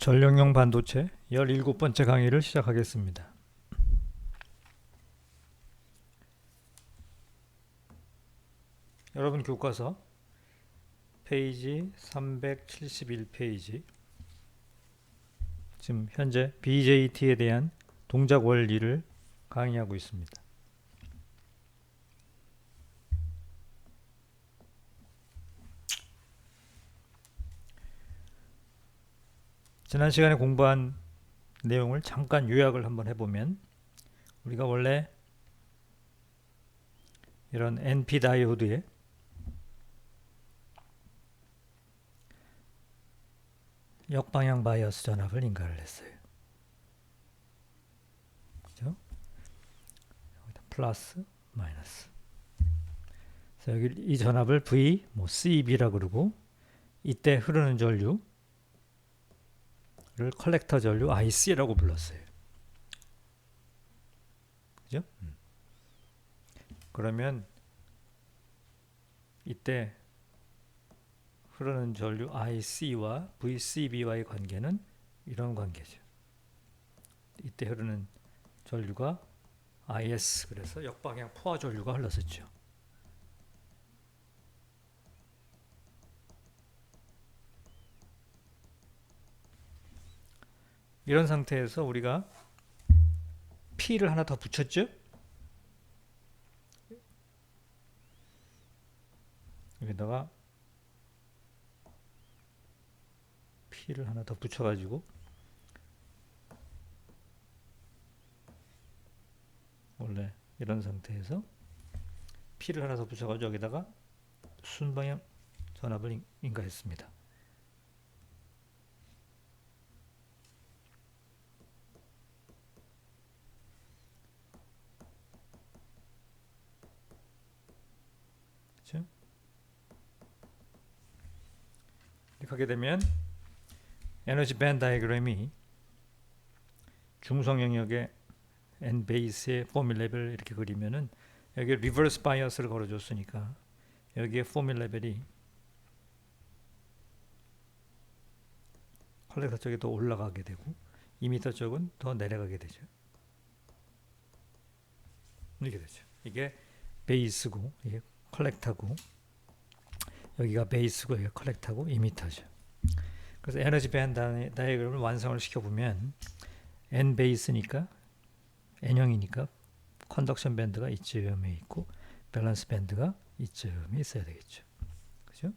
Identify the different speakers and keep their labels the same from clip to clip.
Speaker 1: 전력용 반도체 17번째 강의를 시작하겠습니다. 여러분 교과서 페이지 371페이지, 지금 현재 BJT에 대한 동작 원리를 강의하고 있습니다. 지난 시간에 공부한 내용을 잠깐 요약을 한번 해보면, 우리가 원래 이런 NP 다이오드에 역방향 바이어스 전압을 인가를 했어요. 그죠? 여기다 플러스, 마이너스. 그래서 여기 이 전압을 V, CB라고 그러고, 이때 흐르는 전류를 컬렉터 전류 IC라고 불렀어요. 그죠? 그러면 이때 흐르는 전류 IC와 VCB와의 관계는 이런 관계죠. 이때 흐르는 전류가 IS, 그래서 역방향 포화 전류가 흘렀었죠. 이런 상태에서 우리가 P를 하나 더 붙였죠. 여기다가 P를 하나 더 붙여가지고 원래 이런 상태에서 P를 하나 더 붙여가지고 여기다가 순방향 전압을 인가했습니다. 그렇죠? 이렇게 하게 되면 에너지 밴드 다이어그램이 중성 영역의 N 베이스의 포밀 레벨을 이렇게 그리면은, 여기에 리버스 바이어스를 걸어줬으니까 여기에 포밀 레벨이 컬렉터 쪽에 더 올라가게 되고 이미터 쪽은 더 내려가게 되죠. 이렇게 되죠. 이게 베이스고 이게 컬렉터고, 여기가 베이스고 여기가 컬렉터고 이미터죠. 그래서 에너지 밴드 다이어그램을 완성을 시켜보면, N 베이스니까 N형이니까 컨덕션 밴드가 이쯤에 있고 밸런스 밴드가 이쯤에 있어야 되겠죠. 그죠?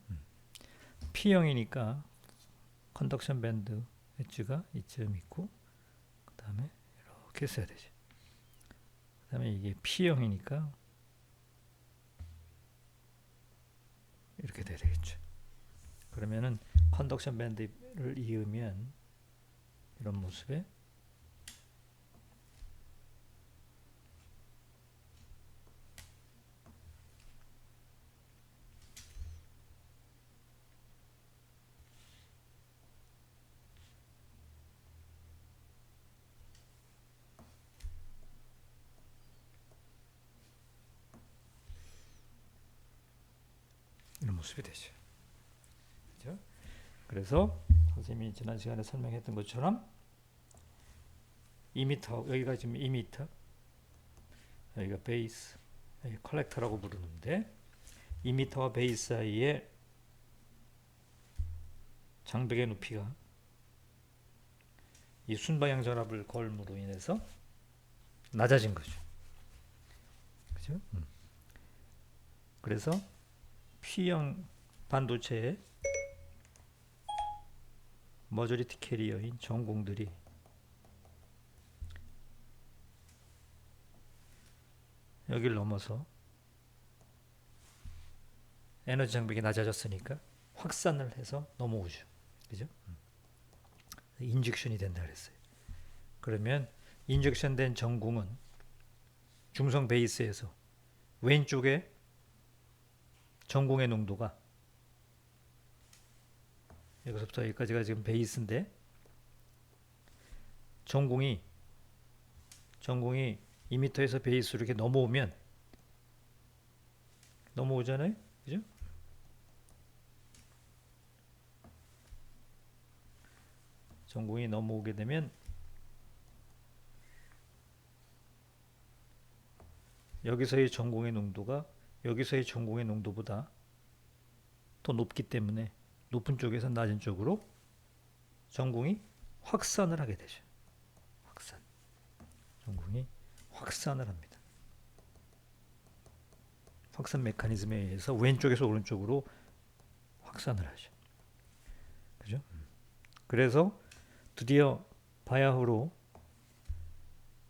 Speaker 1: P형이니까 컨덕션 밴드 엣지가 이쯤 있고, 그 다음에 이렇게 써야 되죠. 그 다음에 이게 P형이니까 이렇게 돼야 되겠죠. 그러면은 컨덕션 밴드를 이으면 이런 모습에 이런 모습이 되죠. 그렇죠? 그래서 선생님이 지난 시간에 설명했던 것처럼 2m, 여기가 지금 2m, 여기가 베이스, 여기 컬렉터라고 부르는데, 2m와 베이스 사이에 장벽의 높이가 이 순방향 전압을 걸음으로 인해서 낮아진 거죠. 그죠? 그래서 P형 반도체의 머저리티 캐리어인 전공들이 여기를 넘어서 에너지 장벽이 낮아졌으니까 확산을 해서 넘어오죠. 그죠? 인젝션이 된다 그랬어요. 그러면 인젝션 된 전궁은 중성 베이스에서 왼쪽에 전궁의 농도가, 여기서부터 여기까지가 지금 베이스인데, 전궁이 2m에서 베이스로 이렇게 넘어오잖아요. 그죠? 전공이 넘어오게 되면 여기서의 전공의 농도가 여기서의 전공의 농도보다 더 높기 때문에 높은 쪽에서 낮은 쪽으로 전공이 확산을 하게 되죠. 확산. 전공이 확산을 합니다. 확산 메커니즘에 의해서 왼쪽에서 오른쪽으로 확산을 하죠. 그죠? 그래서 드디어 바야흐로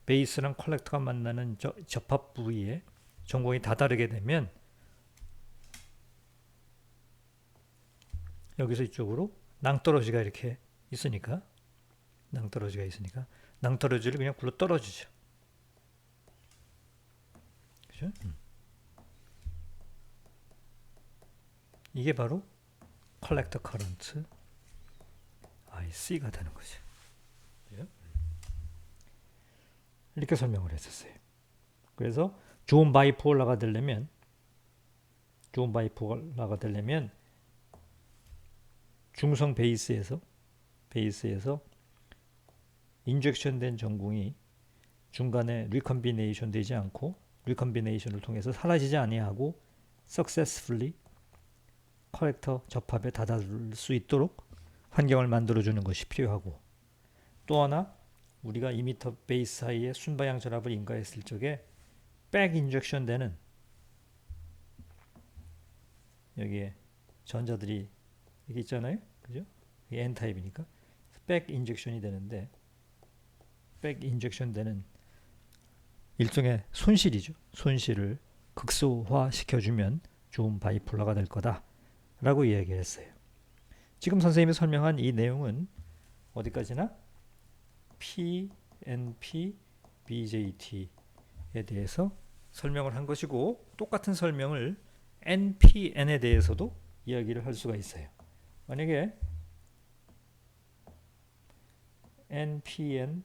Speaker 1: 베이스랑 컬렉터가 만나는 접합 부위에 전공이 다다르게 되면 여기서 이쪽으로 낭떠러지가 이렇게 있으니까 낭떠러지를 그냥 굴러 떨어지죠. 그죠? 이게 바로 컬렉터 커런트 IC가 되는 거죠. 그죠? 이렇게 설명을 했었어요. 그래서 좋은 바이폴라가 되려면 중성 베이스에서 인젝션 된 전공이 중간에 리컨비네이션 되지 않고 리컨비네이션을 통해서 사라지지 아니하고 successfully 컬렉터 접합에 다다를 수 있도록 환경을 만들어주는 것이 필요하고, 또 하나 우리가 2m 베이스 사이에 순방향 전압을 인가했을 적에 백 인젝션 되는 여기에 전자들이 여기 있잖아요. 그죠? 이게 N타입이니까 백 인젝션이 되는데, 백 인젝션 되는 일종의 손실이죠. 손실을 극소화시켜주면 좋은 바이폴러가 될 거다 라고 이야기를 했어요. 지금 선생님이 설명한 이 내용은 어디까지나 PNP, BJT에 대해서 설명을 한 것이고, 똑같은 설명을 NPN에 대해서도 이야기를 할 수가 있어요. 만약에 NPN,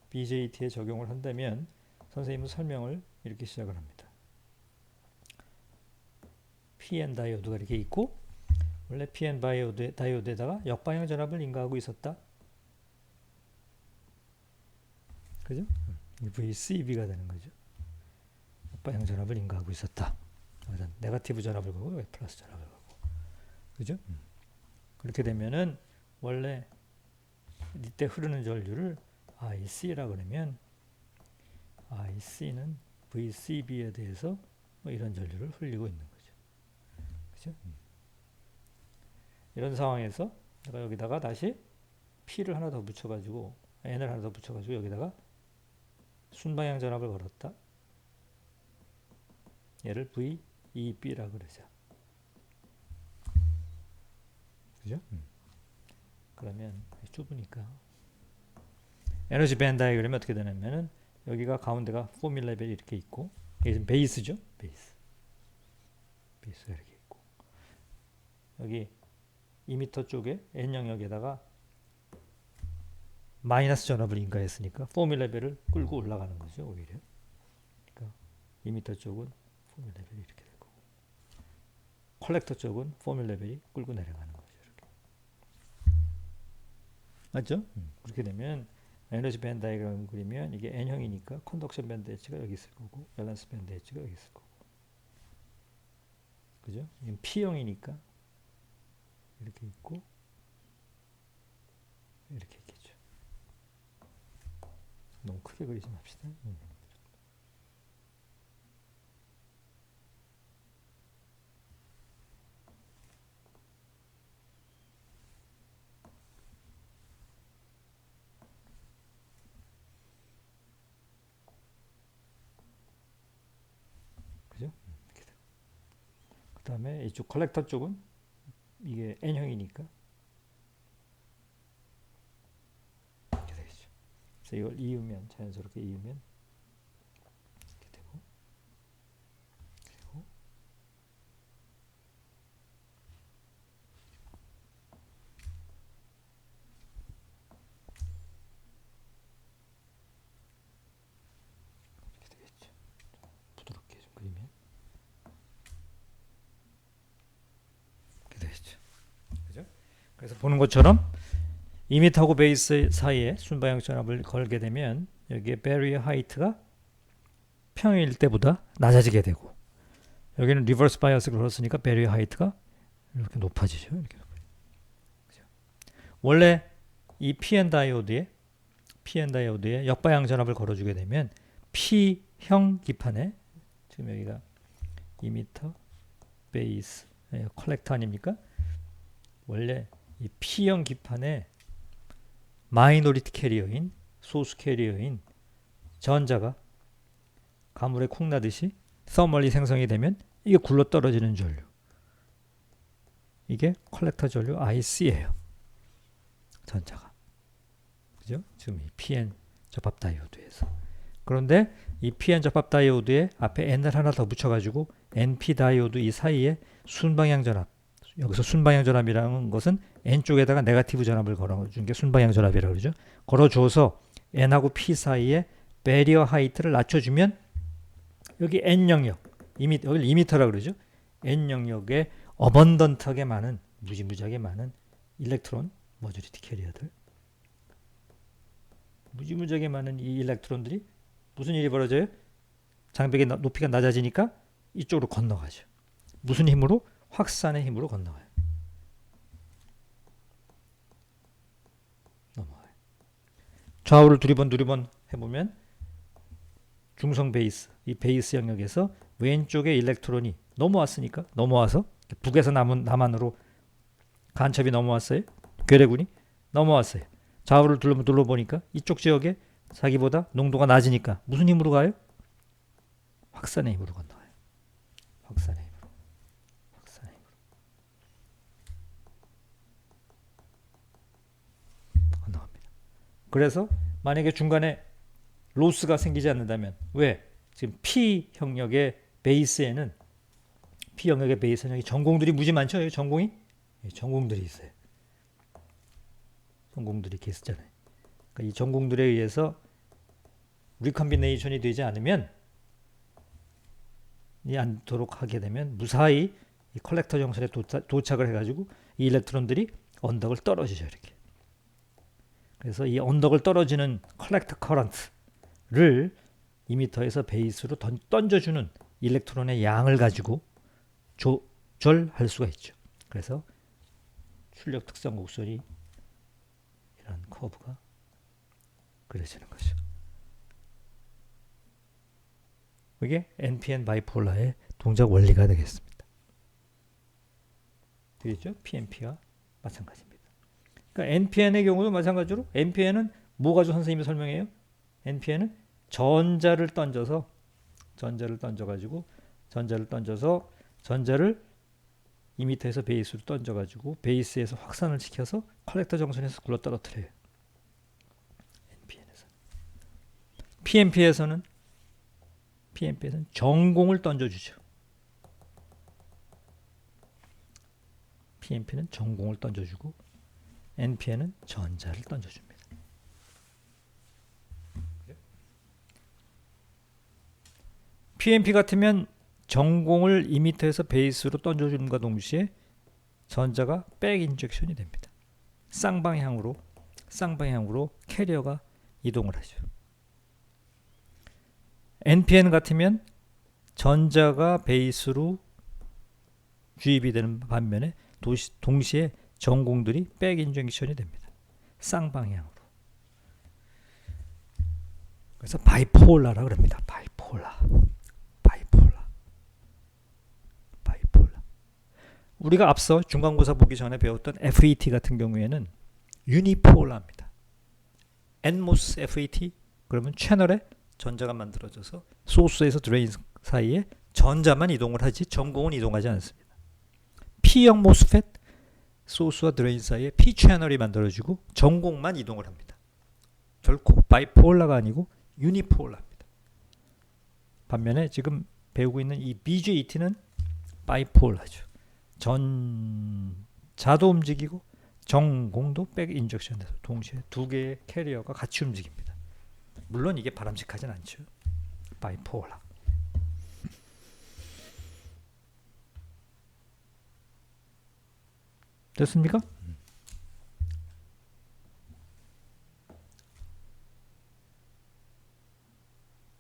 Speaker 1: BJT에 적용을 한다면 선생님은 설명을 이렇게 시작을 합니다. PN 다이오드가 이렇게 있고, 원래 PN 다이오드에다가 역방향 전압을 인가하고 있었다. 그죠? VCB가 되는 거죠. 역방향 전압을 인가하고 있었다. 네거티브 전압을 가고 플러스 전압을 가고. 그죠? 그렇게 되면은 원래 이때 흐르는 전류를 IC라 그러면 IC는 VCB에 대해서 뭐 이런 전류를 흘리고 있는 거죠. 그죠? 이런 상황에서 내가 여기다가 다시 P를 하나 더 붙여가지고 N을 하나 더 붙여가지고 여기다가 순방향 전압을 걸었다. 얘를 VEB라 그러죠. 그죠? 그러면 좁으니까 에너지 밴드 다이어그램이 어떻게 되냐면은 여기가 가운데가 포뮬 레벨이 이렇게 있고, 이게 베이스죠. 베이스가 이렇게 있고, 여기 2m 쪽에 N 영역에다가 마이너스 전압을 인가했으니까 포뮬 레벨을 끌고 올라가는 거죠. 오히려. 그러니까 2m 쪽은 포뮬 레벨이 이렇게 되고, 컬렉터 쪽은 포뮬 레벨이 끌고 내려가는 거죠. 이렇게. 맞죠? 그렇게 되면 에너지 밴드 다이어그램 그리면 이게 N형이니까 컨덕션 밴드 엣지가 여기 있을 거고, 밸런스 밴드 엣지가 여기 있을 거고. 그죠? 이건 P형이니까 이렇게 있고 이렇게 있겠죠. 너무 크게 그리지 맙시다. 그죠? 이렇게 되고. 그 다음에 이쪽 컬렉터 쪽은 이게 N형이니까 이렇게 되겠죠. 그래서 이걸 이으면, 자연스럽게 이으면 이렇게 되고, 그리고 이렇게 되겠죠. 부드럽게 좀 그리면 이렇게 되겠죠. 그죠? 그래서 보는 것처럼 이밋하고 베이스 사이에 순방향 전압을 걸게 되면 여기에 베리어 하이트가 평일 때보다 낮아지게 되고, 여기는 리버스 바이어스를 걸었으니까 베리어 하이트가 이렇게 높아지죠. 이렇게 높아지죠. 원래 이 PN 다이오드에 역방향 전압을 걸어주게 되면 P형 기판에, 지금 여기가 2m 베이스 컬렉터 아닙니까? 원래 이 P형 기판에 마이너리티 캐리어인, 소수 캐리어인 전자가 가물에 콩 나듯이 서멀리 생성이 되면 이게 굴러 떨어지는 전류, 이게 컬렉터 전류 IC예요. 전자가, 그죠? 지금 이 PN 접합 다이오드에서. 그런데 이 PN 접합 다이오드에 앞에 N을 하나 더 붙여가지고 NP 다이오드 이 사이에 순방향 전압, 여기서 순방향 전압이라는 것은 N 쪽에다가 네거티브 전압을 걸어준 게 순방향 전압이라고 그러죠. 걸어줘서 N하고 P 사이에 베리어 하이트를 낮춰주면 여기 N 영역, 여기 2m라고 그러죠. N 영역에 어번던트하게 많은, 무지무지하게 많은 일렉트론 머저리티 캐리어들, 무지무지하게 많은 이 일렉트론들이 무슨 일이 벌어져요? 장벽의 높이가 낮아지니까 이쪽으로 건너가죠. 무슨 힘으로? 확산의 힘으로 건너가요. 넘어가요. 좌우를 두리번 해보면 중성 베이스, 이 베이스 영역에서 왼쪽에 일렉트론이 넘어와서 북에서 남한으로 간첩이 넘어왔어요. 괴뢰군이 넘어왔어요. 좌우를 둘러보니까 이쪽 지역에 자기보다 농도가 낮으니까 무슨 힘으로 가요? 확산의 힘으로 건너가요. 확산의 힘으로. 건너갑니다. 그래서 만약에 중간에 로스가 생기지 않는다면, 왜? 지금 P 영역의 베이스에는 전공들이 무지 많죠? 전공이? 전공들이 있어요. 전공들이 이렇게 있었잖아요. 그러니까 이 전공들에 의해서 리컴비네이션이 되지 않으면, 않도록 하게 되면 무사히 이 컬렉터 정선에 도착을 해가지고 이 일렉트론들이 언덕을 떨어지죠. 이렇게. 그래서 이 언덕을 떨어지는 컬렉터 커런트를 이미터에서 베이스로 던져주는 일렉트론의 양을 가지고 조절할 수가 있죠. 그래서 출력 특성 곡선이 이런 커브가 그려지는 거죠. 이게 NPN 바이폴라의 동작 원리가 되겠습니다. 되겠죠? PNP와 마찬가지입니다. 그러니까 NPN의 경우도 마찬가지로, NPN은 뭐 가지고 선생님이 설명해요? NPN은 전자를 던져서 전자를 이미터에서 베이스로 던져가지고 베이스에서 확산을 시켜서 컬렉터 정선에서 굴러 떨어뜨려요. NPN에서는 PNP에서는 전공을 던져주죠. PNP는 전공을 던져주고 NPN은 전자를 던져줍니다. PNP 같으면 전공을 이미터에서 베이스로 던져주는과 동시에 전자가 백 인젝션이 됩니다. 쌍방향으로 캐리어가 이동을 하죠. NPN 같으면 전자가 베이스로 주입이 되는 반면에 동시에 전공들이 백 인젝션이 됩니다. 쌍방향으로. 그래서 바이폴라라고 합니다. 바이폴라. 우리가 앞서 중간고사 보기 전에 배웠던 FET 같은 경우에는 유니폴라입니다. NMOS FET 그러면 채널에 전자가 만들어져서 소스에서 드레인 사이에 전자만 이동을 하지 전공은 이동하지 않습니다. P형 MOSFET 소스와 드레인 사이에 P 채널이 만들어지고 전공만 이동을 합니다. 결코 바이폴라가 아니고 유니폴라입니다. 반면에 지금 배우고 있는 이 BJT는 바이폴라죠. 전자도 움직이고 전공도 백 인젝션돼서 동시에 두 개의 캐리어가 같이 움직입니다. 물론 이게 바람직하진 않죠. 바이폴라. 됐습니까?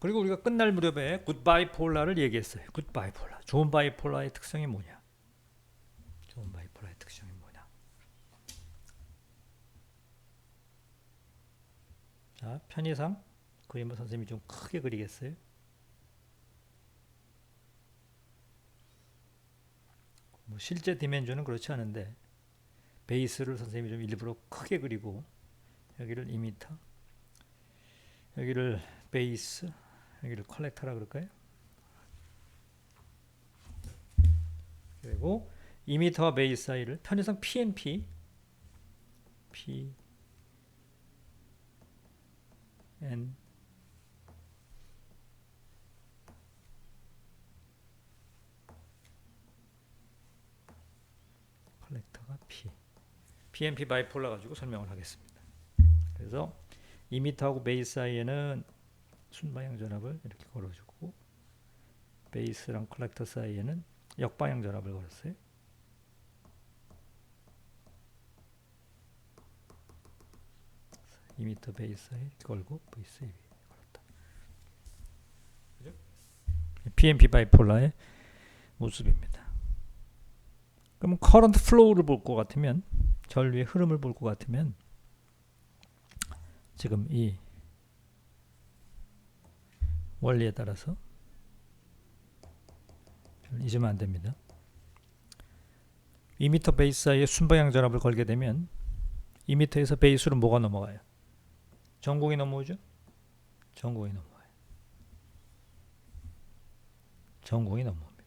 Speaker 1: 그리고 우리가 끝날 무렵에 굿 바이폴라를 얘기했어요. 굿 바이폴라. 좋은 바이폴라의 특성이 뭐냐? 좋은 바이폴라의 특성이 뭐냐? 자, 편의상 그림을 선생님이 좀 크게 그리겠어요. 뭐 실제 디멘전은 그렇지 않은데 베이스를 선생님이 좀 일부러 크게 그리고 여기를 2m, 여기를 베이스, 여기를 컬렉터라 그럴까요? 그리고 2m와 베이스 사이를 편의상 PNP, PN 컬렉터가 PNP 바이폴라 가지고 설명을 하겠습니다. 그래서 2m하고 베이스 사이에는 순방향 전압을 이렇게 걸어주고 베이스랑 컬렉터 사이에는 역방향 전압을 걸었어요. 이미터 베이스 사이에 걸고 베이스 위에 걸었다. 그죠? PNP 바이폴라의 모습입니다. 그럼 커런트 플로우를 볼 것 같으면 전류의 흐름을 볼 것 같으면 지금 이 원리에 따라서 잊으면 안 됩니다. 2m 베이스 사이에 순방향 전압을 걸게 되면 2m에서 베이스로 뭐가 넘어가요? 전공이 넘어오죠? 전공이 넘어와요. 전공이 넘어옵니다.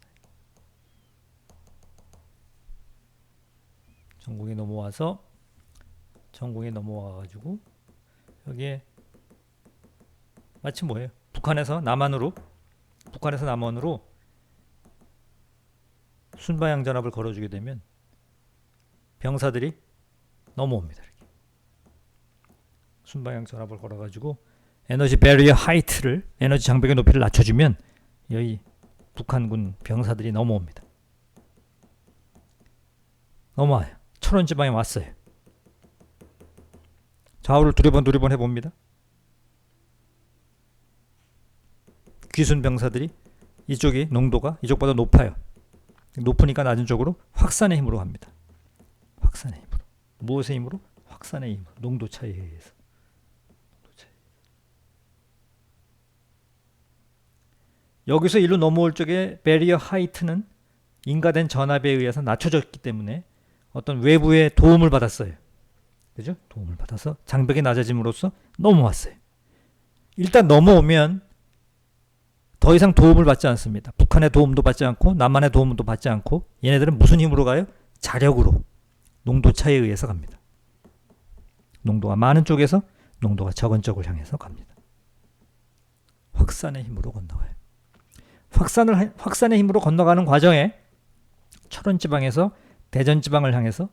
Speaker 1: 전공이 넘어와서 전공이 넘어와가지고 여기에 마치 뭐예요? 북한에서 남한으로 순방향 전압을 걸어주게 되면 병사들이 넘어옵니다. 이렇게. 순방향 전압을 걸어가지고 에너지 배리어 하이트를 에너지 장벽의 높이를 낮춰주면 여기 북한군 병사들이 넘어옵니다. 넘어와요. 철원 지방에 왔어요. 좌우를 두리번 해봅니다. 귀순 병사들이 이쪽이 농도가 이쪽보다 높아요. 높으니까 낮은 쪽으로 확산의 힘으로 갑니다. 확산의 힘으로. 무엇의 힘으로? 확산의 힘으로. 농도 차이에 의해서. 여기서 일로 넘어올 적에 베리어 하이트는 인가된 전압에 의해서 낮춰졌기 때문에 어떤 외부의 도움을 받았어요. 그죠? 도움을 받아서 장벽이 낮아짐으로써 넘어왔어요. 일단 넘어오면 더 이상 도움을 받지 않습니다. 북한의 도움도 받지 않고 남한의 도움도 받지 않고 얘네들은 무슨 힘으로 가요? 자력으로. 농도 차이에 의해서 갑니다. 농도가 많은 쪽에서 농도가 적은 쪽을 향해서 갑니다. 확산의 힘으로 건너가요. 확산의 힘으로 건너가는 과정에 철원 지방에서 대전 지방을 향해서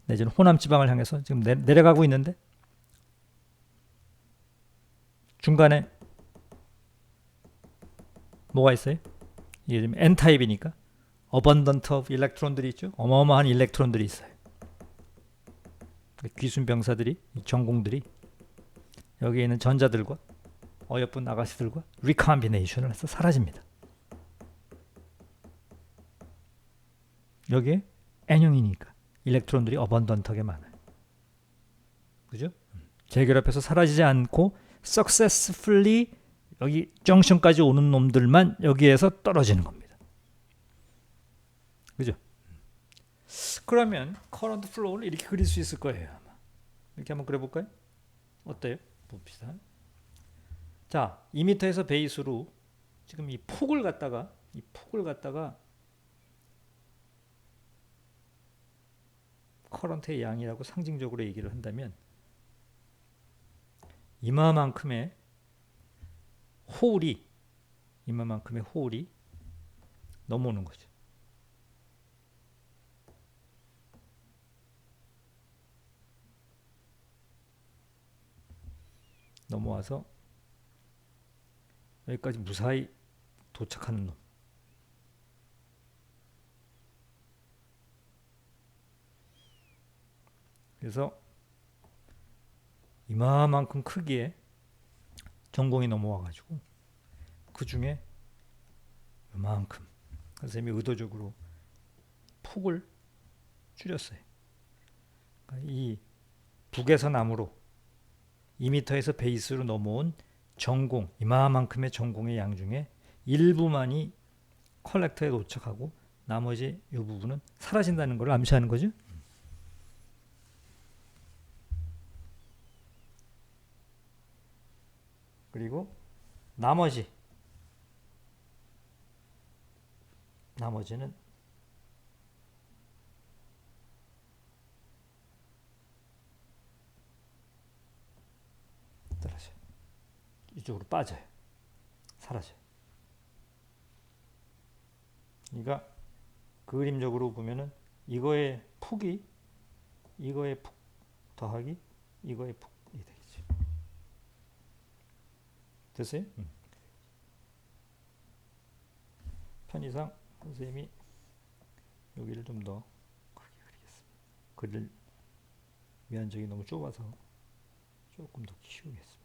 Speaker 1: 내지는 호남 지방을 향해서 지금 내려가고 있는데 중간에 뭐가 있어요? 이게 지금 N타입이니까 abundant of 일렉트론들이 있죠. 어마어마한 일렉트론들이 있어요. 귀순 병사들이, 전공들이 여기에 있는 전자들과 어여쁜 아가씨들과 리컴비네이션을 해서 사라집니다. 여기에 N형이니까 일렉트론들이 어번던트하게 많아요. 그죠? 재결합해서 사라지지 않고 successfully 여기 정션까지 오는 놈들만 여기에서 떨어지는 겁니다. 그죠? 그러면 current flow를 이렇게 그릴 수 있을 거예요. 아마. 이렇게 한번 그려볼까요? 어때요? 봅시다. 자, 2m에서 베이스로 지금 이 폭을 갖다가 커런트의 양이라고 상징적으로 얘기를 한다면 이마만큼의 홀이 넘어오는 거죠. 넘어와서 여기까지 무사히 도착하는 놈. 그래서 이마만큼 크기의 전공이 넘어와가지고 그 중에 이만큼 선생님이 의도적으로 폭을 줄였어요. 그러니까 이 북에서 남으로 2m에서 베이스로 넘어온 전공, 이만큼의 전공의 양 중에 일부만이 컬렉터에 도착하고 나머지 이 부분은 사라진다는 걸 암시하는 거죠. 그리고 나머지는 떨어져요. 이쪽으로 빠져요. 사라져요. 그러니까 그림적으로 보면은 이거의 폭 더하기 이거의 폭이 되겠죠. 됐어요? 편의상 선생님이 여기를 좀 더 크게 그리겠습니다. 그릴 면적이 너무 좁아서 조금 더 키우겠습니다.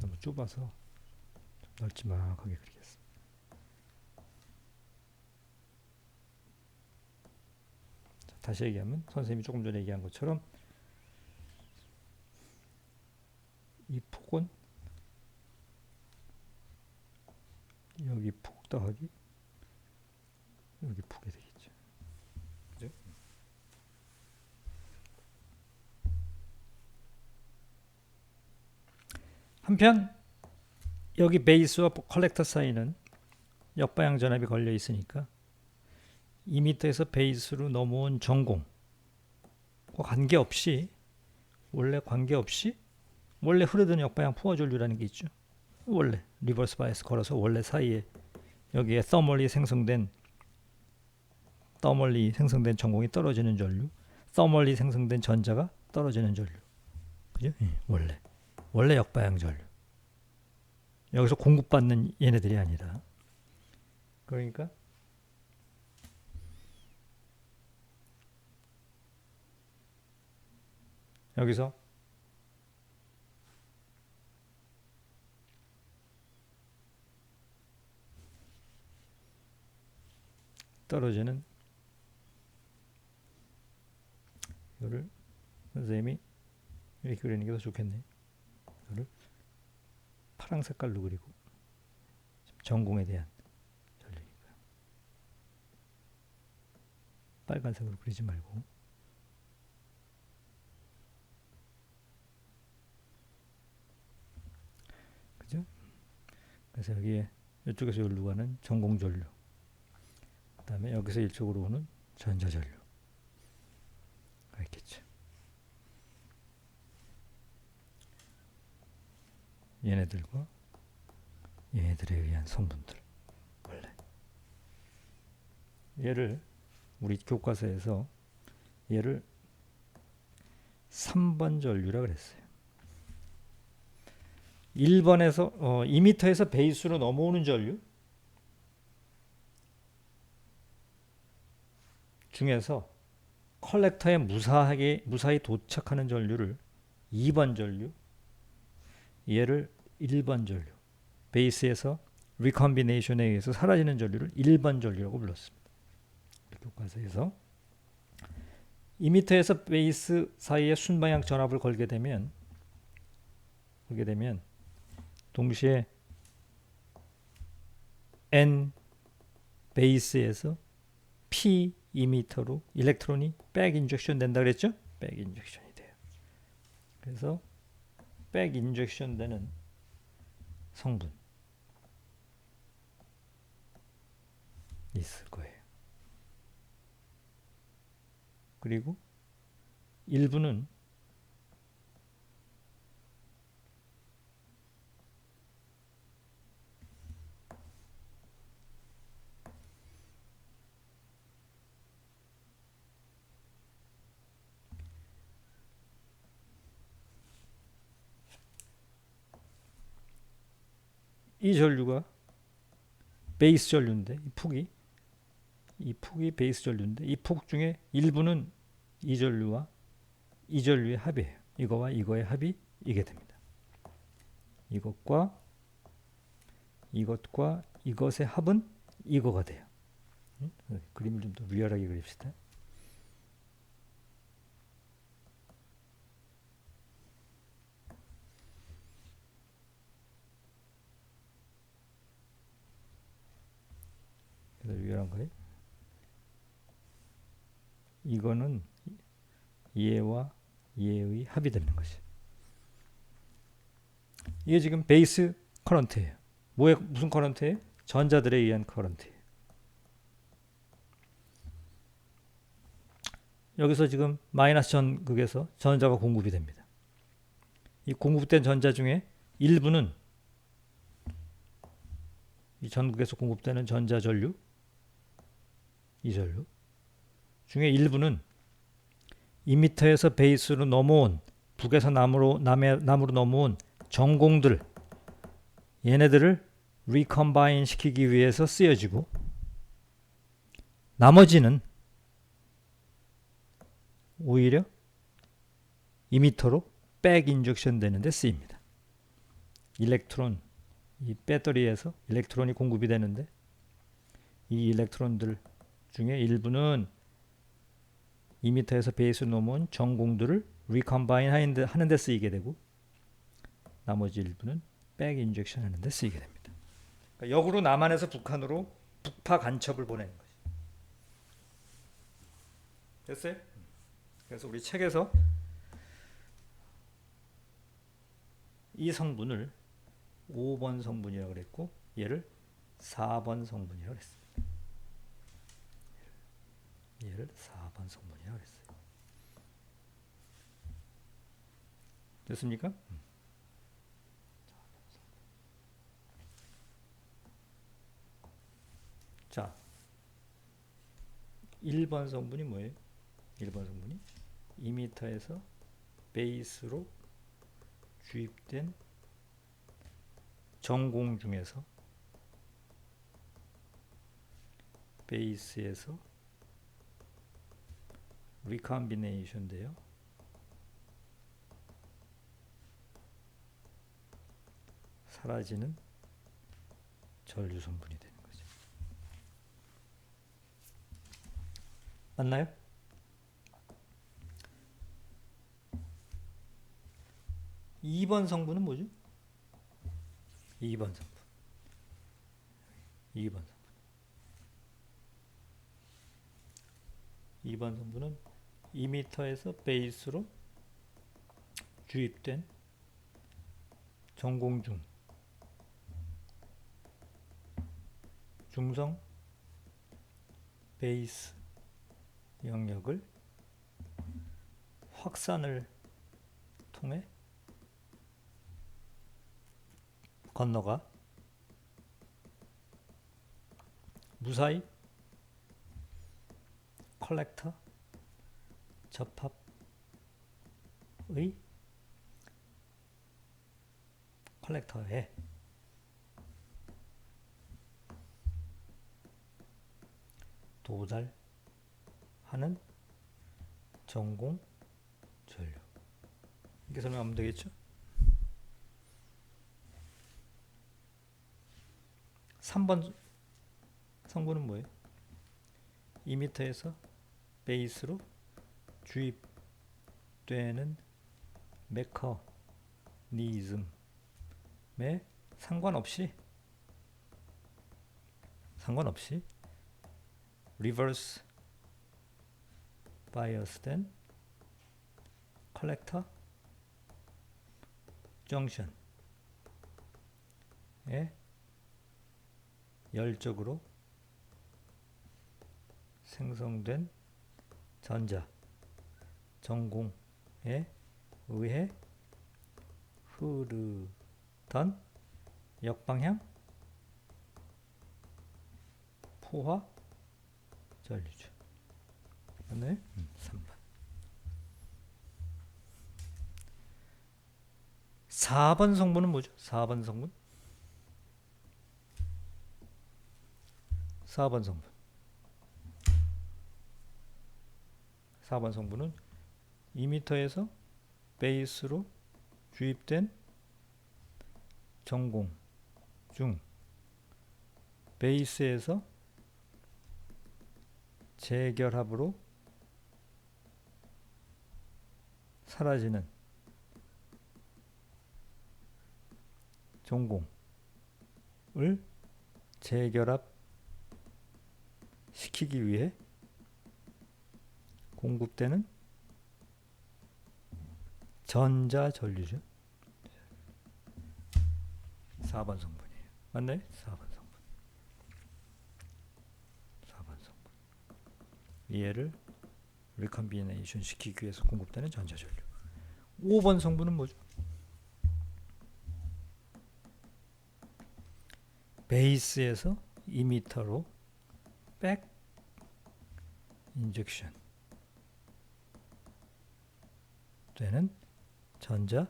Speaker 1: 너무 좁아서 좀 널찍하게 그리겠습니다. 자, 다시 얘기하면 선생님이 조금 전에 얘기한 것처럼 이 폭은 여기 폭 더하기 여기 폭이 되겠죠. 그죠? 한편 여기 베이스와 컬렉터 사이는 역방향 전압이 걸려 있으니까 2m에서 베이스로 넘어온 전공과 관계없이 원래 흐르던 역방향 포화 전류라는 게 있죠. 원래 리버스 바이스 걸어서 원래 사이에 여기에 서멀리 생성된 전공이 떨어지는 전류, 서멀리 생성된 전자가 떨어지는 전류. 그죠? 원래 역방향 전류. 여기서 공급받는 얘네들이 아니라. 그러니까 여기서 떨어지는 이거를 선생님이 이렇게 그리는 게 더 좋겠네. 이거를 파란 색깔로 그리고 전공에 대한 전류니까 빨간색으로 그리지 말고 그죠? 그래서 여기에 이쪽에서 여기로 가는 전공 전류, 그 다음에 여기서 이쪽으로 오는 전자 전류가 있겠죠. 얘네들과 얘네들에 의한 성분들. 원래 얘를 우리 교과서에서 얘를 3번 전류라 그랬어요. 1번에서 2m에서 베이스로 넘어오는 전류 중에서 컬렉터에 무사히 도착하는 전류를 2번 전류, 얘를 1번 전류, 베이스에서 리컨비네이션에 의해서 사라지는 전류를 1번 전류라고 불렀습니다. 교과서에서 2m에서 베이스 사이에 순방향 전압을 걸게 되면 동시에 N 베이스에서 P 2m로 일렉트론이 백 인젝션 된다 그랬죠? 백 인젝션이 돼요. 그래서 백 인젝션 되는 성분 있을 거예요. 그리고 일부는 이 전류가 베이스 전류인데 이 폭이 베이스 전류인데 이 폭 중에 일부는 이 전류와 이 전류의 합이에요. 이거와 이거의 합이 이게 됩니다. 이것과 이것의 합은 이거가 돼요. 그림을 좀 더 리얼하게 그립시다. 그래서 리얼한 거예요. 이거는 얘와 얘의 합이 되는 것이. 이게 지금 베이스 커런트예요. 무슨 커런트예요? 전자들에 의한 커런트예요. 여기서 지금 마이너스 전극에서 전자가 공급이 됩니다. 이 공급된 전자 중에 일부는 이 전극에서 공급되는 전자 전류, 이 전류 중에 일부는 이미터에서 베이스로 넘어온 북에서 남으로 넘어온 전공들, 얘네들을 리컴바인 시키기 위해서 쓰여지고, 나머지는 오히려 이미터로 백 인젝션 되는데 쓰입니다. 일렉트론, 이 배터리에서 일렉트론이 공급이 되는데 이 일렉트론들 중에 일부는 이미터에서 베이스로 넘어온 전공들을 리컴바인 하는 데 쓰이게 되고, 나머지 일부는 백 인젝션 하는 데 쓰이게 됩니다. 그러니까 역으로 남한에서 북한으로 북파 간첩을 보내는 거죠. 됐어요? 그래서 우리 책에서 이 성분을 5번 성분이라고 그랬고 얘를 4번 성분이라고 그랬습니다. 얘를 4번 성분이라고 그랬어요. 됐습니까? 자, 1번 성분이 뭐예요? 1번 성분이 이미터에서 베이스로 주입된 전공 중에서 베이스에서 리컴비네이션 돼요. 사라지는 전류 성분이 되는 거죠. 맞나요? 이 번 성분은 뭐죠? 2번 성분. 2번 성분. 2번 성분은 이미터에서 베이스로 주입된 전공중 중성 베이스 영역을 확산을 통해 건너가 무사히 컬렉터 접합의 컬렉터에 도달하는 전공 전류. 이렇게 설명하면 되겠죠? 3번 성분은 뭐예요? 이미터에서 베이스로 주입되는 메커니즘에 상관없이 리버스 바이어스 된 컬렉터 정션에 열적으로 생성된 전자 전공에 의해 흐르던 역방향 포화 전류죠. 맞나요? 3번. 4번 성분은 뭐죠? 4번 성분? 4번 성분. 4번 성분은 이미터에서 베이스로 주입된 전공 중 베이스에서 재결합으로 사라지는 전공을 재결합 시키기 위해 공급되는 전자전류죠. 4번 성분이에요. 맞나요? 4번 성분. 4번 성분. 얘를 리컨비네이션 시키기 위해서 공급되는 전자전류. 5번 성분은 뭐죠? 베이스에서 이미터로 백 인젝션 되는 전자전류죠.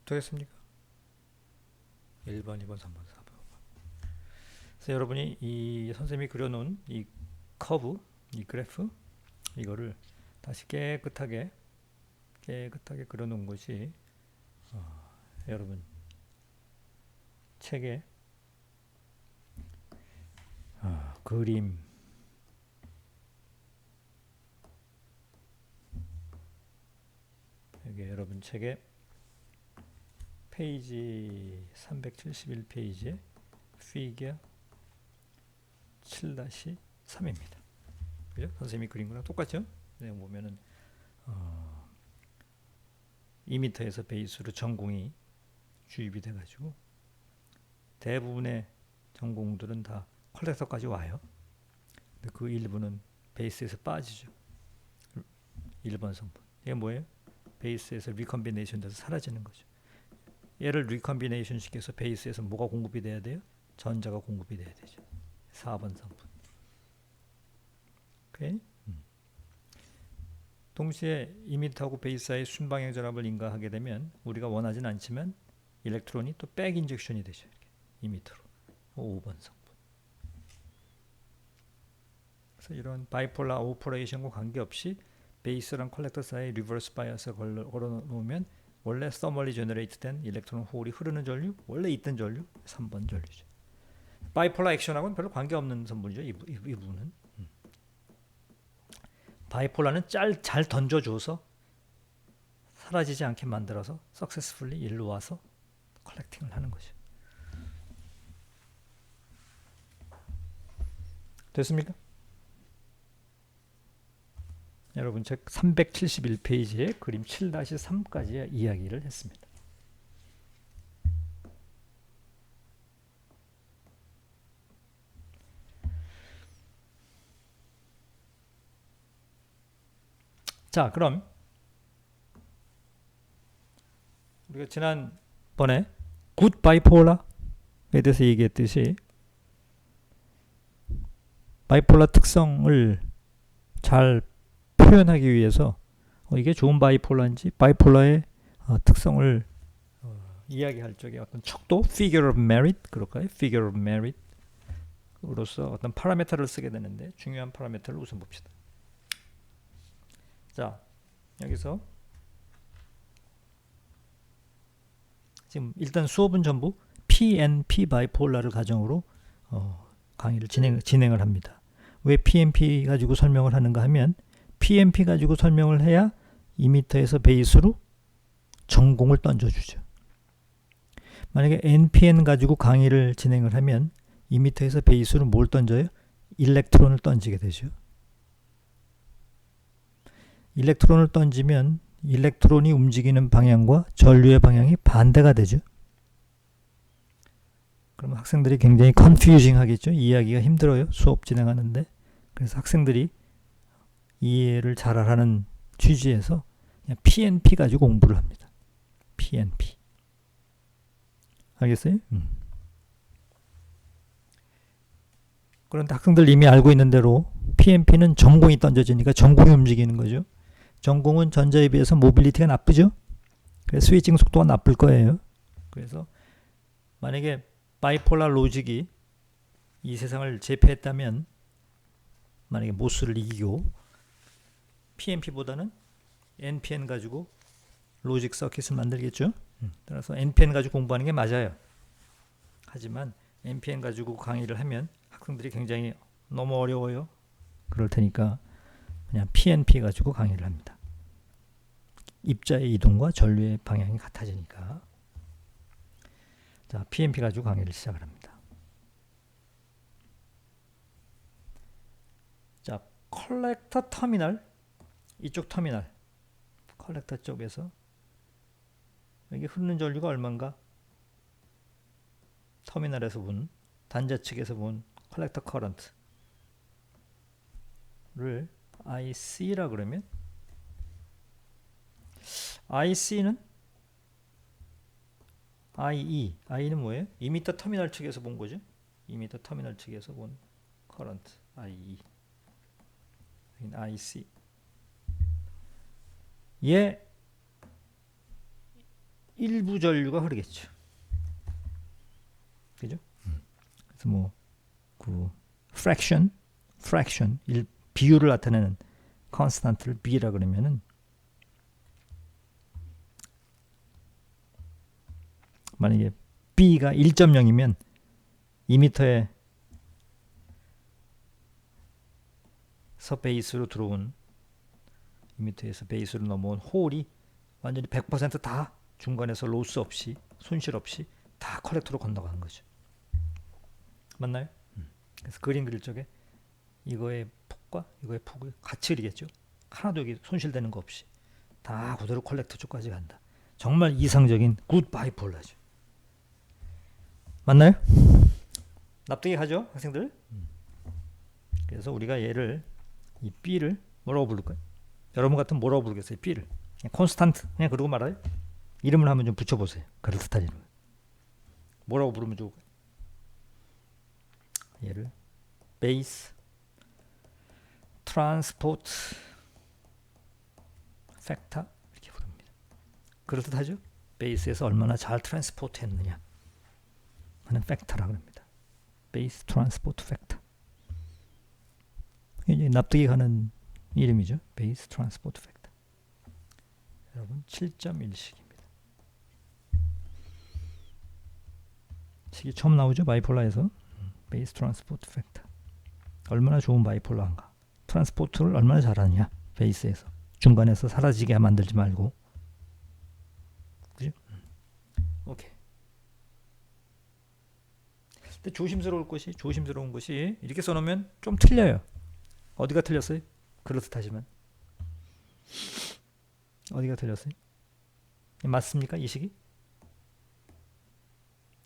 Speaker 1: 되겠습니까? 1번, 2번, 3번, 4번, 5번. 그래서 여러분이 이 선생님이 그려놓은 이 커브, 이 그래프, 이거를 다시 깨끗하게 그려놓은 것이 여러분 책에 그림 여기 여러분 책에 페이지 371페이지에 피겨 7-3입니다. 그죠? 선생님이 그린 거랑 똑같죠? 네, 보면은 2m에서 베이스로 전공이 주입이 돼가지고 대부분의 전공들은 다 컬렉터까지 와요. 근데 그 일부는 베이스에서 빠지죠. 1번 성분. 이게 뭐예요? 베이스에서 리컨비네이션 돼서 사라지는 거죠. 얘를 리컨비네이션 시켜서 베이스에서 뭐가 공급이 돼야 돼요? 전자가 공급이 돼야 되죠. 4번 성분. 오케이? 동시에 이미터하고 베이스 사이 순방향 전압을 인가하게 되면 우리가 원하진 않지만 일렉트론이 또 백 인젝션이 되죠. 이렇게. 이미터로. 5번 성분. 그래서 이런 바이폴라 오퍼레이션과 관계없이 베이스랑 컬렉터 사이 리버스 바이어스 걸어 놓으면 원래 서멀리 제너레이트 된 일렉트론 홀이 흐르는 전류, 원래 있던 전류 3번 전류죠. 바이폴라 액션하고는 별로 관계없는 성분이죠. 이 부분은. 바이폴라는 잘 던져줘서 사라지지 않게 만들어서 석세스풀리 일로 와서 컬렉팅을 하는 거죠. 됐습니까? 여러분 책 371페이지에 그림 7-3까지의 이야기를 했습니다. 자, 그럼 우리가 지난번에 굿 바이폴라에 대해서 얘기했듯이 바이폴라 특성을 잘 표현하기 위해서 이게 좋은 바이폴라인지 바이폴라의 특성을 이야기할 적에 어떤 척도 figure of merit 그럴까요? figure of merit 으로서 어떤 파라미터를 쓰게 되는데 중요한 파라미터를 우선 봅시다. 자, 여기서 지금 일단 수업은 전부 PNP 바이폴라를 가정으로 강의를 진행을 합니다. 왜 PNP 가지고 설명을 하는가 하면 PNP 가지고 설명을 해야 이미터에서 베이스로 전공을 던져주죠. 만약에 NPN 가지고 강의를 진행을 하면 이미터에서 베이스로 뭘 던져요? 일렉트론을 던지게 되죠. 일렉트론을 던지면 일렉트론이 움직이는 방향과 전류의 방향이 반대가 되죠. 그러면 학생들이 굉장히 confusing 하겠죠. 이해하기가 힘들어요. 수업 진행하는데. 그래서 학생들이 이해를 잘하라는 취지에서 그냥 PNP 가지고 공부를 합니다. PNP. 알겠어요? 그런데 학생들 이미 알고 있는 대로 PNP는 전공이 던져지니까 전공이 움직이는 거죠. 전공은 전자에 비해서 모빌리티가 나쁘죠. 그래서 스위칭 속도가 나쁠 거예요. 그래서 만약에 바이폴라 로직이 이 세상을 제패했다면, 만약에 모스를 이기고 PNP보다는 NPN 가지고 로직 서킷을 만들겠죠. 따라서 NPN 가지고 공부하는 게 맞아요. 하지만 NPN 가지고 강의를 하면 학생들이 굉장히 너무 어려워요. 그럴 테니까 그냥 PNP 가지고 강의를 합니다. 입자의 이동과 전류의 방향이 같아지니까. 자, PNP 가지고 강의를 시작을 합니다. 자, 컬렉터 터미널, 이쪽 터미널, 컬렉터 쪽에서 여기 흐르는 전류가 얼마인가? 터미널에서 본, 단자 측에서 본 컬렉터 커런트를 IC라 그러면, IC는 IE는 뭐예요? 이미터 터미널 측에서 본 거죠. 이미터 터미널 측에서 본 커런트 IE, IC. 얘 일부 전류가 흐르겠죠. 그죠? 그래서 뭐 그 fraction 비율을 나타내는 constant를 B라 그러면은, 만약에 B가 1.0이면 2m에서 베이스로 들어온, 2m에서 베이스로 넘어온 홀이 완전히 100% 다 중간에서 로스 없이, 손실 없이 다 컬렉터로 건너가는 거죠. 맞나요? 그래서 그림 그릴 적에 이거의 폭과 이거의 폭이 같이 그리겠죠. 하나도 여기 손실되는 거 없이 다 그대로 컬렉터 쪽까지 간다. 정말 이상적인 굿 바이폴라죠. 맞나요? 납득이 가죠, 학생들? 그래서 우리가 얘를, 이 B를 뭐라고 부를까요? 여러분 같으면 뭐라고 부르겠어요? B를 그냥 콘스탄트, 그냥 그러고 말아요. 이름을 한번 좀 붙여보세요. 그럴듯한 이름. 뭐라고 부르면 좋을까요? 얘를 베이스 트랜스포트 팩터 이렇게 부릅니다. 그럴듯하죠? 베이스에서 얼마나 잘 트랜스포트 했느냐 하는 팩터라고 합니다. 베이스 트랜스포트 팩터. 이제 납득이 가는 이름이죠. 베이스 트랜스포트 팩터. 여러분 7.1식입니다. 식이 처음 나오죠, 바이폴라에서. 베이스 트랜스포트 팩터. 얼마나 좋은 바이폴라인가. 트랜스포트를 얼마나 잘하느냐, 베이스에서. 중간에서 사라지게 만들지 말고. 그죠? 오케이. 근데 조심스러운 것이 이렇게 써놓으면 좀 틀려요. 어디가 틀렸어요? 그럴듯하지만 어디가 틀렸어요? 맞습니까, 이 식이?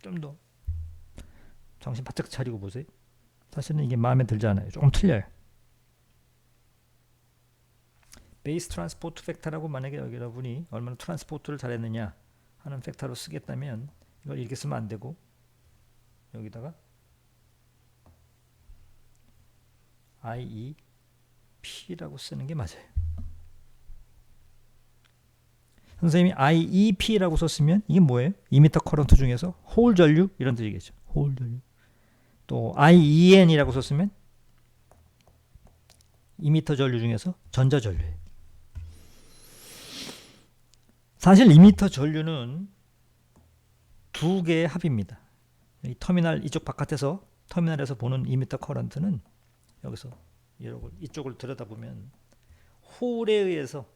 Speaker 1: 좀 더 정신 바짝 차리고 보세요. 사실은 이게 마음에 들지 않아요. 조금 틀려요. 베이스 트랜스포트 팩터라고 만약에 여러분이 얼마나 트랜스포트를 잘했느냐 하는 팩터로 쓰겠다면 이걸 이렇게 쓰면 안 되고 여기다가 IEP라고 쓰는 게 맞아요. 선생님이 IEP라고 썼으면 이게 뭐예요? 이미터 커런트 중에서 홀 전류 이런 뜻이겠죠. 홀 전류. 또 IEN이라고 썼으면 이미터 전류 중에서 전자 전류예요. 사실 이미터 전류는 두 개의 합입니다. 이 터미널 이쪽 바깥에서 터미널에서 보는 이미터 커런트는 여기서 이쪽을 들여다보면 홀에 의해서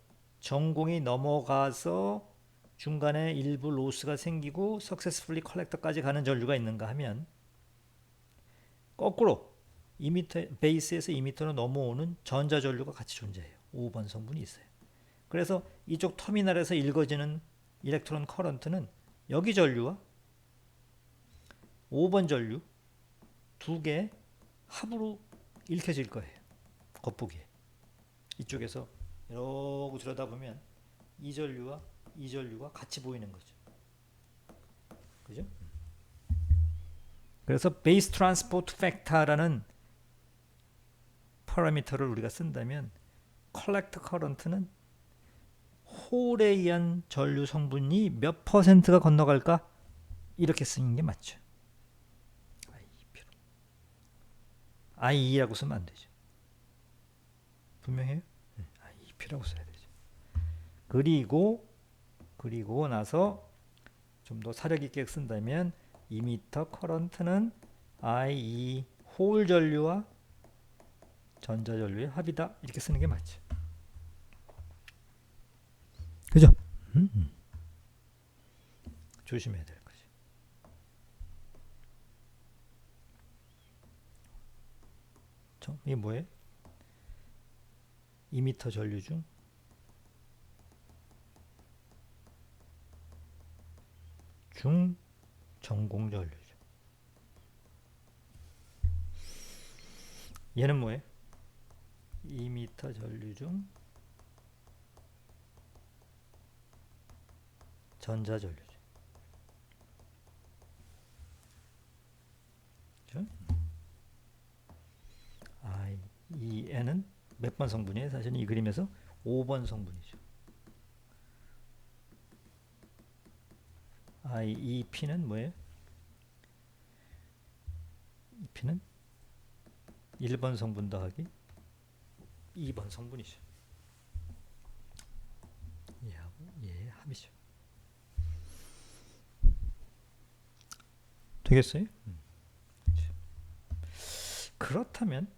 Speaker 1: 전공이 넘어가서 중간에 일부 로스가 생기고 석세스풀리 컬렉터까지 가는 전류가 있는가 하면, 거꾸로 베이스에서 2m로 넘어오는 전자 전류가 같이 존재해요. 5번 성분이 있어요. 그래서 이쪽 터미널에서 읽어지는 일렉트론 커런트는 여기 전류와 5번 전류 두 개 합으로 읽혀질 거예요. 겉보기에. 이쪽에서 이러고 들여다보면 이 전류와 이 전류가 같이 보이는 거죠. 그죠? 그래서 베이스 트랜스포트 팩터라는 파라미터를 우리가 쓴다면 컬렉터 커런트는 홀에 의한 전류 성분이 몇 퍼센트가 건너갈까? 이렇게 쓰는 게 맞죠. IE라고 쓰면 안 되죠. 분명해요? IEP라고 써야 되죠. 그리고 나서 좀 더 사력 있게 쓴다면 이미터 커런트는 IE 홀 전류와 전자 전류의 합이다. 이렇게 쓰는 게 맞죠. 그죠? 조심해야 될 거지. 이게 뭐예요? 2m 전류 중 중전공 전류죠. 얘는 뭐예요? 2m 전류 중 전자 전류죠. 그렇죠? IEN은 몇 번 성분이에요? 사실은 이 그림에서 5번 성분이죠. IEP는 뭐예요? EP는 1번 성분 더하기 2번 성분이죠. 얘하고 얘의 합이죠. 되겠어요? 그렇다면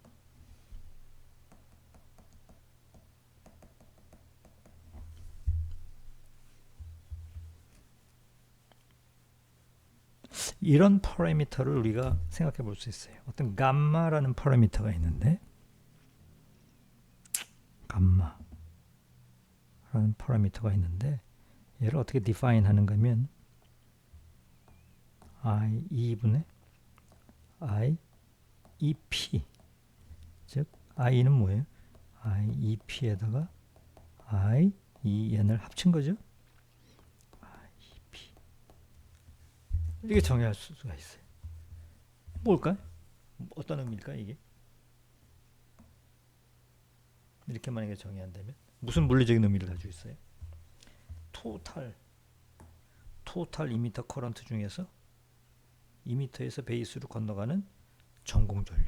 Speaker 1: 이런 파라미터를 우리가 생각해 볼 수 있어요. 어떤 감마라는 파라미터가 있는데 감마라는 파라미터가 있는데 얘를 어떻게 define 하는가 하면 I2분의 IEP 즉 I는 뭐예요? IEP에다가 IEN을 합친 거죠. IEP 이게 정의할 수가 있어요. 뭘까요? 어떤 의미일까 이게? 이렇게 만약에 정의한다면 무슨 물리적인 의미를 가지고 있어요? 토탈 2m 커런트 중에서 2m에서 베이스로 건너가는 전공 전류.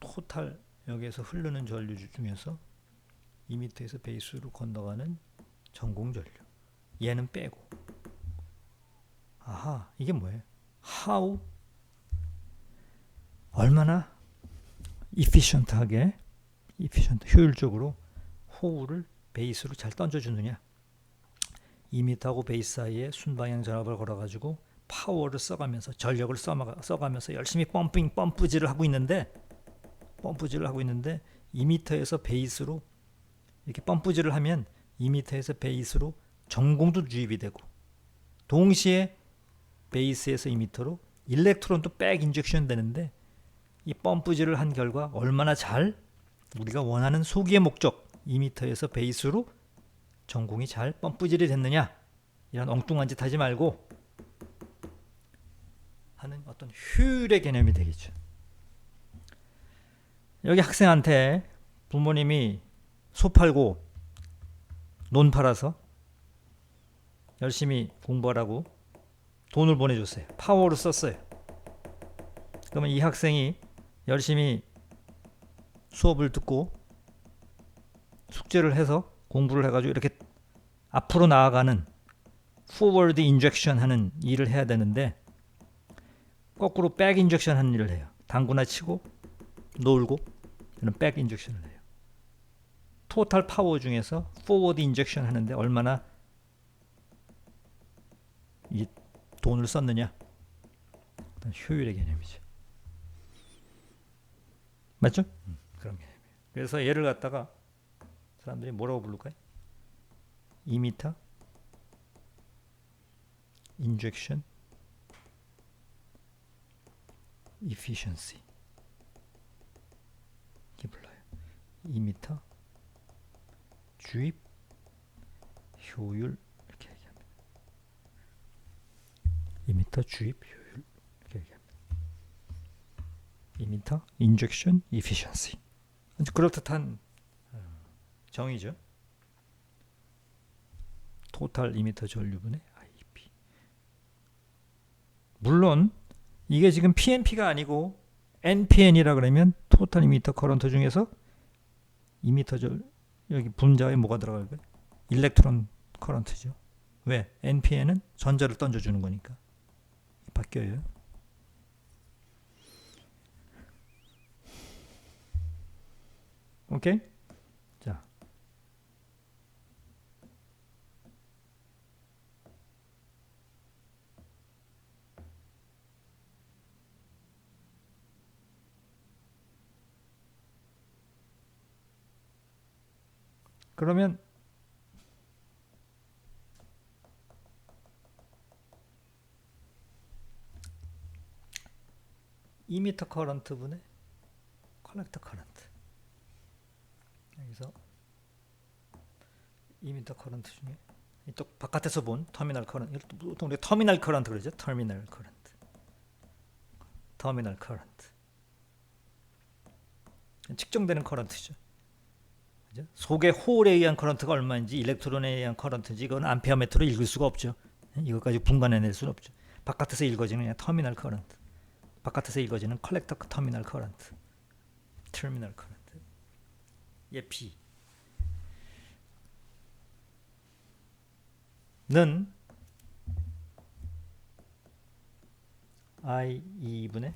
Speaker 1: 토탈 여기에서 흐르는 전류 중에서 2m에서 베이스로 건너가는 전공 전류. 얘는 빼고. 아하, 이게 뭐예요? How 얼마나 효율적으로 호우를 베이스로 잘 던져주느냐. 2m하고 베이스 사이에 순방향 전압을 걸어가지고 파워를 써가면서 전력을 써가면서 열심히 펌프질을 하고 있는데 2m에서 베이스로 이렇게 펌프질을 하면 2m에서 베이스로 전공도 주입이 되고 동시에 베이스에서 2m로 일렉트론도 백 인젝션 되는데 이 펌프질을 한 결과 얼마나 잘 우리가 원하는 소기의 목적 2m에서 베이스로 전공이 잘 펌프질이 됐느냐 이런 엉뚱한 짓 하지 말고 하는 어떤 효율의 개념이 되겠죠. 여기 학생한테 부모님이 소 팔고 논 팔아서 열심히 공부하라고 돈을 보내줬어요. 파워를 썼어요. 그러면 이 학생이 열심히 수업을 듣고 숙제를 해서 공부를 해가지고 이렇게 앞으로 나아가는 forward injection 하는 일을 해야 되는데 거꾸로 back injection 하는 일을 해요. 당구나 치고 놀고 이런 back injection을 해요. 토탈 파워 중에서 forward injection 하는데 얼마나 이 돈을 썼느냐 어떤 효율의 개념이죠. 맞죠? 그런 개념이에요. 그래서 얘를 갖다가 사람들이 뭐라고 부를까요? 2m injection efficiency 이렇게 불러요. 2m 주입 효율 이렇게 얘기합니다. 2m 주입 효율 이렇게 얘기합니다. emitter injection efficiency. 아주 그럴듯한 정의죠. 토탈 이미터 전류분의 IEP. 물론 이게 지금 PNP가 아니고 NPN이라 그러면 토탈 이미터 커런트 중에서 이미터 여기 분자에 뭐가 들어갈까요? 일렉트론 커런트죠. 왜? NPN은 전자를 던져주는 거니까 바뀌어요. 오케이? 자, 그러면 이미터 커런트 분의 컬렉터 커런트. 여기서 이미터 커런트 중에 또 바깥에서 본 터미널 커런트, 보통 우리가 터미널 커런트 그러죠. 터미널 커런트. 터미널 커런트. 측정되는 커런트죠. 그죠? 속의 홀에 의한 커런트가 얼마인지, 일렉트론에 의한 커런트인지 이건 암페어미터로 읽을 수가 없죠. 이것까지 분간해낼 수는 없죠. 바깥에서 읽어지는 그냥 터미널 커런트. 바깥에서 읽어지는 컬렉터 터미널 커런트. 터미널 커런트. 얘 P. 는 I2분의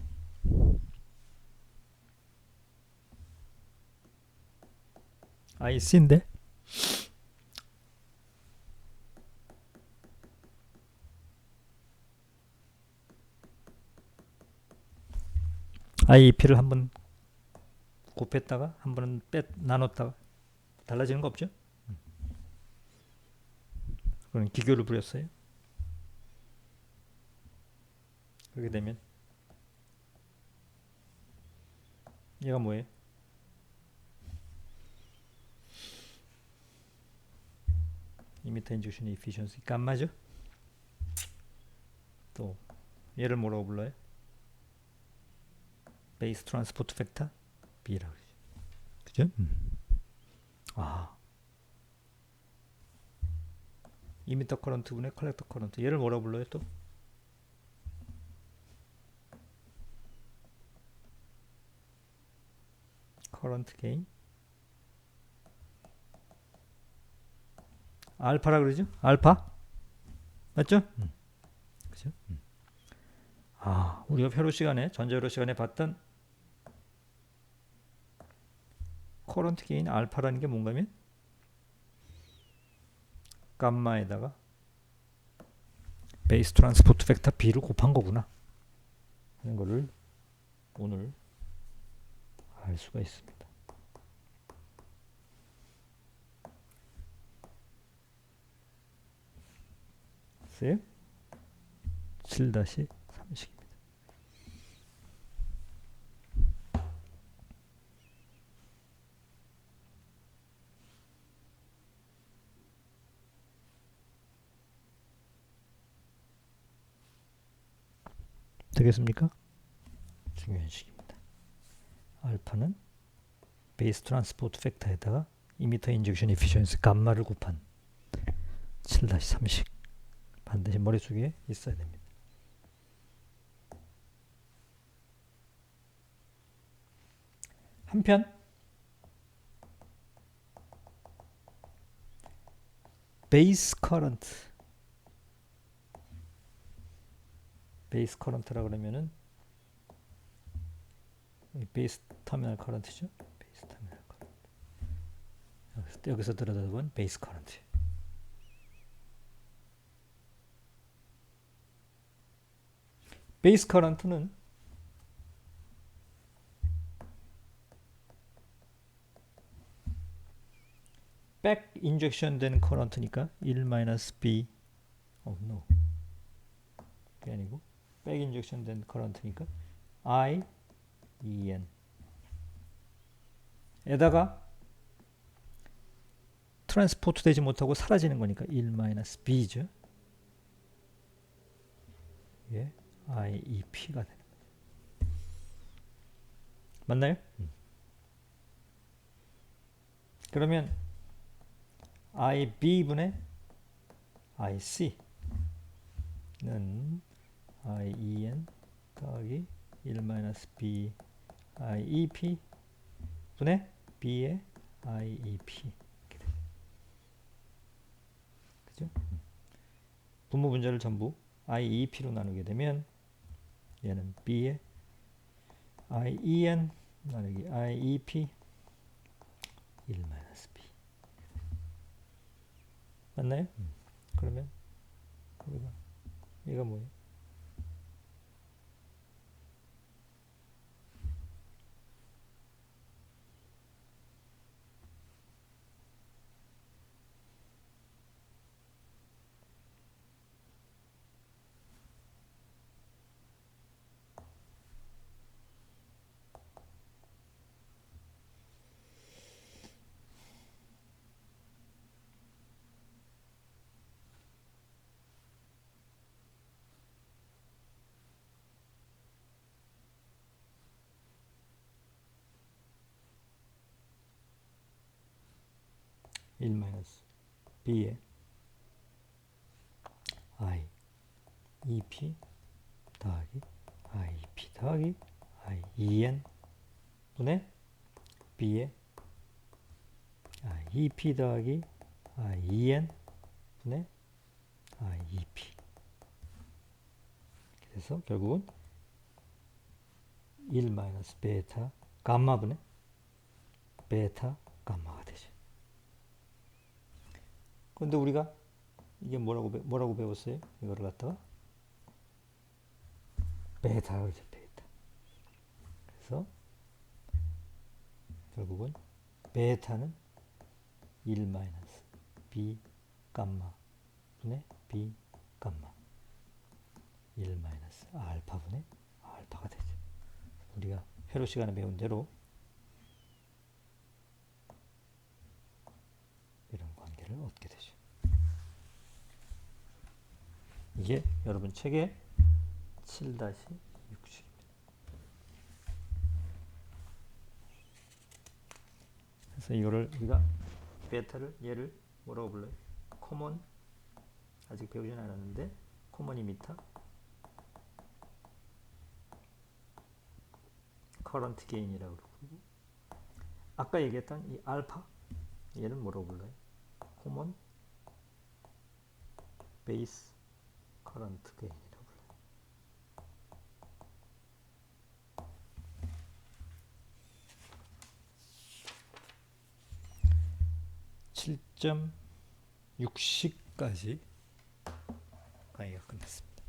Speaker 1: IC인데 IEP를 한번 곱했다가 한 번은 나눴다가 달라지는 거 없죠? 그런 기교를 부렸어요. 그렇게 되면 얘가 뭐예요? 이미터 인젝션 에피션시 감마죠? 또 얘를 뭐라고 불러요? 베이스 트랜스포트 팩터 B라고 그러죠. 그죠? 이미터 커런트 분의 컬렉터 커런트. 얘를 뭐라고 불러요 또? 커런트 게인. 알파라 그러죠? 알파? 맞죠? 그죠? 우리가 회로 시간에, 전자회로 시간에 봤던 커런트 게인 알파라는 게 뭔가면 감마에다가 베이스 트랜스포트 팩터 B를 곱한 거구나 하는 거를 오늘 알 수가 있습니다. 쎄? 7-30입니다. 되겠습니까? 중요한 식입니다. 알파는 베이스 트랜스포트 팩터에다가 이미터 인젝션 에피션시 감마를 곱한 7-30 반드시 머릿속에 있어야 됩니다. 한편 베이스 커런트, 베이스 커런트라 그러면은 베이스 터미널 커런트죠. 베이스 터미널 커런트. 여기서 들여다본 베이스 커런트. 베이스 커런트는 백 인젝션 되는 커런트니까 1-B no. 그게 아니고 백 인젝션 된 커런트니까 IEN 에다가 트랜스포트 되지 못하고 사라지는 거니까 1-B죠. 예, IEP가 되는 거죠. 맞나요? 그러면 IB분의 IC는 IEN 더하기 1-B IEP 분의 B의 IEP. 그죠? 분모 분자를 전부 IEP로 나누게 되면 얘는 B의 IEN 나누기 IEP 1-B 맞나요? 그러면 얘가 뭐예요? (1-B의 I EP 더하기 IEP 더하기 IEN 분의 B의 IEP 더하기 IEN 분의 IEP. 그래서 결국은 1-베타 감마 분의 베타 감마가 되죠. 근데 우리가 이게 뭐라고 배웠어요? 이거를 갖다가 베타라고 그러죠. 베타. 그래서 결국은 베타는 1-B 감마 분의 B 감마 1-알파 분의 알파가 되죠. 우리가 회로 시간에 배운 대로 이런 관계를 얻게 되죠. 이게 여러분 책의 7-60입니다. 그래서 이거를 우리가 베타를 얘를 뭐라고 불러요? 코먼 아직 배우진 않았는데 코먼 이미터 커런트 게인이라고 그러고 아까 얘기했던 이 알파 얘는 뭐라고 불러요? 코먼 베이스 커런트 게인이라고 불러요. 7.60까지 강의가 끝났습니다.